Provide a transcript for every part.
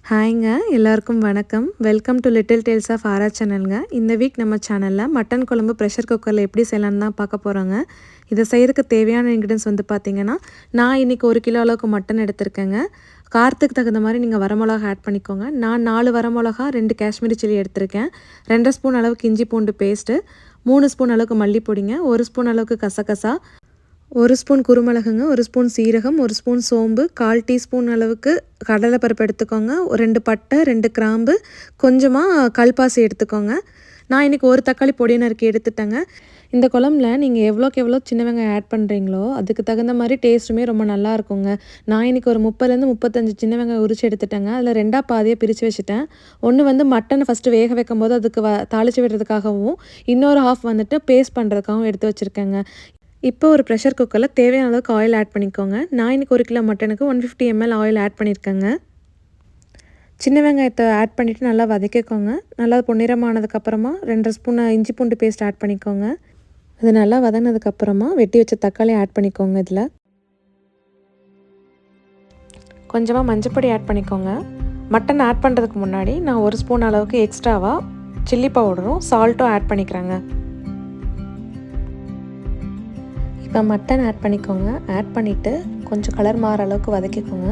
ஹாய்ங்க எல்லாருக்கும் வணக்கம். Welcome to little tales of Aara சேனலுங்க. இந்த வீக் நம்ம சேனலில் மட்டன் குழம்பு ப்ரெஷர் குக்கரில் எப்படி செய்யலான்னு தான் பார்க்க போகிறோங்க. இதை செய்கிறதுக்கு தேவையான இன்க்ரீடியன்ஸ் வந்து பார்த்திங்கன்னா, நான் இன்றைக்கி 1 கிலோ அளவுக்கு மட்டன் எடுத்திருக்கேங்க. காரத்துக்கு தகுந்த மாதிரி நீங்கள் வரமிளகா ஆட் பண்ணிக்கோங்க. நான் 4 வரமிளகா 2 காஷ்மீரி சில்லி எடுத்திருக்கேன். 2 ஸ்பூன் அளவுக்கு இஞ்சி பூண்டு பேஸ்ட்டு, 3 ஸ்பூன் அளவுக்கு மல்லிப்பொடிங்க, 1 ஸ்பூன் அளவுக்கு கசகசா, 1 ஸ்பூன் குருமிளகுங்க, 1 ஸ்பூன் சீரகம், 1 ஸ்பூன் சோம்பு, 1/4 டீஸ்பூன் அளவுக்கு கடலைப்பருப்பு எடுத்துக்கோங்க, 2 பட்டை, 2 கிராம்பு, கொஞ்சமாக கல்பாசி எடுத்துக்கோங்க. நான் இன்றைக்கி 1 தக்காளி பொடி நறுக்கி எடுத்துட்டேங்க. இந்த குழம்புல நீங்கள் எவ்வளோக்கு எவ்வளோ சின்ன வெங்காயம் ஆட் பண்ணுறீங்களோ அதுக்கு தகுந்த மாதிரி டேஸ்ட்டுமே ரொம்ப நல்லா இருக்குங்க. நான் இன்றைக்கி ஒரு 30லேருந்து 35 சின்ன வெங்காயம் உரித்து எடுத்துட்டேங்க. அதில் 2ஆக பாதியாக பிரித்து வச்சுட்டேன். ஒன்று வந்து மட்டனை ஃபஸ்ட்டு வேக வைக்கும் போது அதுக்கு தாளித்து விடுறதுக்காகவும், இன்னொரு ஹாஃப் வந்துட்டு பேஸ்ட் பண்ணுறதுக்காகவும் எடுத்து வச்சுருக்கேங்க. இப்போ ஒரு ப்ரெஷர் குக்கரில் தேவையான அளவுக்கு ஆயில் ஆட் பண்ணிக்கோங்க. நான் இன்றைக்கி 1 கிலோ மட்டனுக்கு 150 ml ஆயில் ஆட் பண்ணியிருக்கேங்க. சின்ன வெங்காயத்தை ஆட் பண்ணிவிட்டு நல்லா வதக்கிக்கோங்க. நல்லா பொன்னிறமானதுக்கப்புறமா 2 ஸ்பூன் இஞ்சி பூண்டு பேஸ்ட் ஆட் பண்ணிக்கோங்க. அது நல்லா வதங்கினதுக்கப்புறமா வெட்டி வச்ச தக்காளி ஆட் பண்ணிக்கோங்க. இதில் கொஞ்சமாக மஞ்சப்பொடி ஆட் பண்ணிக்கோங்க. மட்டன் ஆட் பண்ணுறதுக்கு முன்னாடி நான் 1 ஸ்பூன் அளவுக்கு எக்ஸ்ட்ராவாக சில்லி பவுடரும் சால்ட்டும் ஆட் பண்ணிக்கிறேங்க. இப்போ மட்டன் ஆட் பண்ணிக்கோங்க. ஆட் பண்ணிவிட்டு கொஞ்சம் கலர் மாற அளவுக்கு வதக்கிக்கோங்க.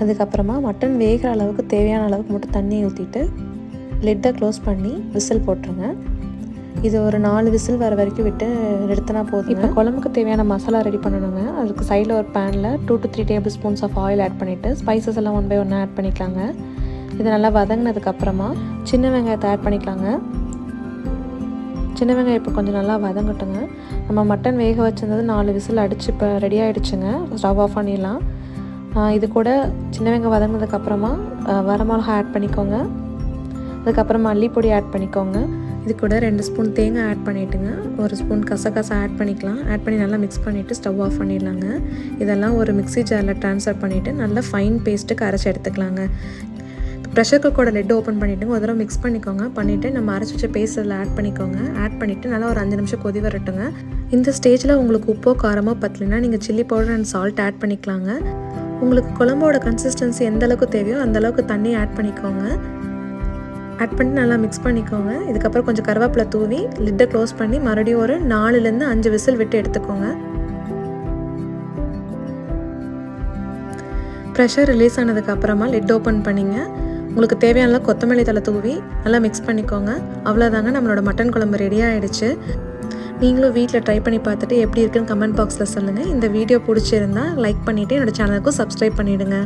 அதுக்கப்புறமா மட்டன் வேகிற அளவுக்கு தேவையான அளவுக்கு மட்டும் தண்ணி ஊற்றிட்டு லிட்டை க்ளோஸ் பண்ணி விசில் போட்டுருங்க. இது ஒரு 4 விசில் வர வரைக்கும் விட்டு எடுத்துனா போதும். இப்போ குழம்புக்கு தேவையான மசாலா ரெடி பண்ணணுங்க. அதுக்கு சைடில் ஒரு பேனில் 2 to 3 tablespoons of oil add பண்ணிவிட்டு ஸ்பைசஸ் எல்லாம் 1 by 1 ஆட் பண்ணிக்கலாங்க. இது நல்லா வதங்கினதுக்கப்புறமா சின்ன வெங்காயத்தை ஆட் பண்ணிக்கலாங்க. சின்ன வெங்காயம் இப்போ கொஞ்சம் நல்லா வதங்கட்டுங்க. நம்ம மட்டன் வேக வச்சிருந்தது 4 விசில் அடித்து இப்போ ரெடி ஆகிடுச்சுங்க. ஸ்டவ் ஆஃப் பண்ணிடலாம். இது கூட சின்ன வெங்காயம் வதங்கினதுக்கப்புறமா வரமிளகா ஆட் பண்ணிக்கோங்க. அதுக்கப்புறம் மல்லிப்பொடி ஆட் பண்ணிக்கோங்க. இது கூட 2 ஸ்பூன் தேங்காய் ஆட் பண்ணிவிட்டுங்க. 1 ஸ்பூன் கசகசா ஆட் பண்ணிக்கலாம். ஆட் பண்ணி நல்லா மிக்ஸ் பண்ணிவிட்டு ஸ்டவ் ஆஃப் பண்ணிடலாங்க. இதெல்லாம் ஒரு மிக்ஸி ஜாரில் ட்ரான்ஸ்ஃபர் பண்ணிவிட்டு நல்லா ஃபைன் பேஸ்ட்டுக்கு அரைச்சி எடுத்துக்கலாங்க. ப்ரெஷர் குக்கரோட லெட் ஓப்பன் பண்ணிவிட்டு ஒரு தடவை மிக்ஸ் பண்ணிக்கோங்க. பண்ணிவிட்டு நம்ம அரைச்சி வச்ச பேஸ்ட் அதில் ஆட் பண்ணிக்கோங்க. ஆட் பண்ணிவிட்டு நல்லா ஒரு 5 நிமிஷம் கொதி வரட்டுங்க. இந்த ஸ்டேஜில் உங்களுக்கு உப்போ காரமோ பத்தலைன்னா நீங்கள் chilli powder and salt add பண்ணிக்கலாங்க. உங்களுக்கு குழம்போட கன்சிஸ்டன்சி எந்த அளவுக்கு தேவையோ அந்தளவுக்கு தண்ணி ஆட் பண்ணிக்கோங்க. ஆட் பண்ணி நல்லா மிக்ஸ் பண்ணிக்கோங்க. இதுக்கப்புறம் கொஞ்சம் கருவேப்பிலை தூவி லிட்டை க்ளோஸ் பண்ணி மறுபடியும் ஒரு 4லேருந்து 5 விசில் விட்டு எடுத்துக்கோங்க. ப்ரெஷர் ரிலீஸ் ஆனதுக்கப்புறமா லிட் ஓப்பன் பண்ணிங்க. உங்களுக்கு தேவையான கொத்தமல்லி தழை தூவி நல்லா மிக்ஸ் பண்ணிக்கோங்க. அவ்வளோதாங்க, நம்மளோட மட்டன் குழம்பு ரெடி ஆகிடுச்சு. நீங்களும் வீட்டில் ட்ரை பண்ணி பார்த்துட்டு எப்படி இருக்குன்னு கமெண்ட் பாக்ஸில் சொல்லுங்கள். இந்த வீடியோ பிடிச்சிருந்தா லைக் பண்ணிவிட்டு என்னோடய சேனலுக்கும் சப்ஸ்கிரைப் பண்ணிவிடுங்க.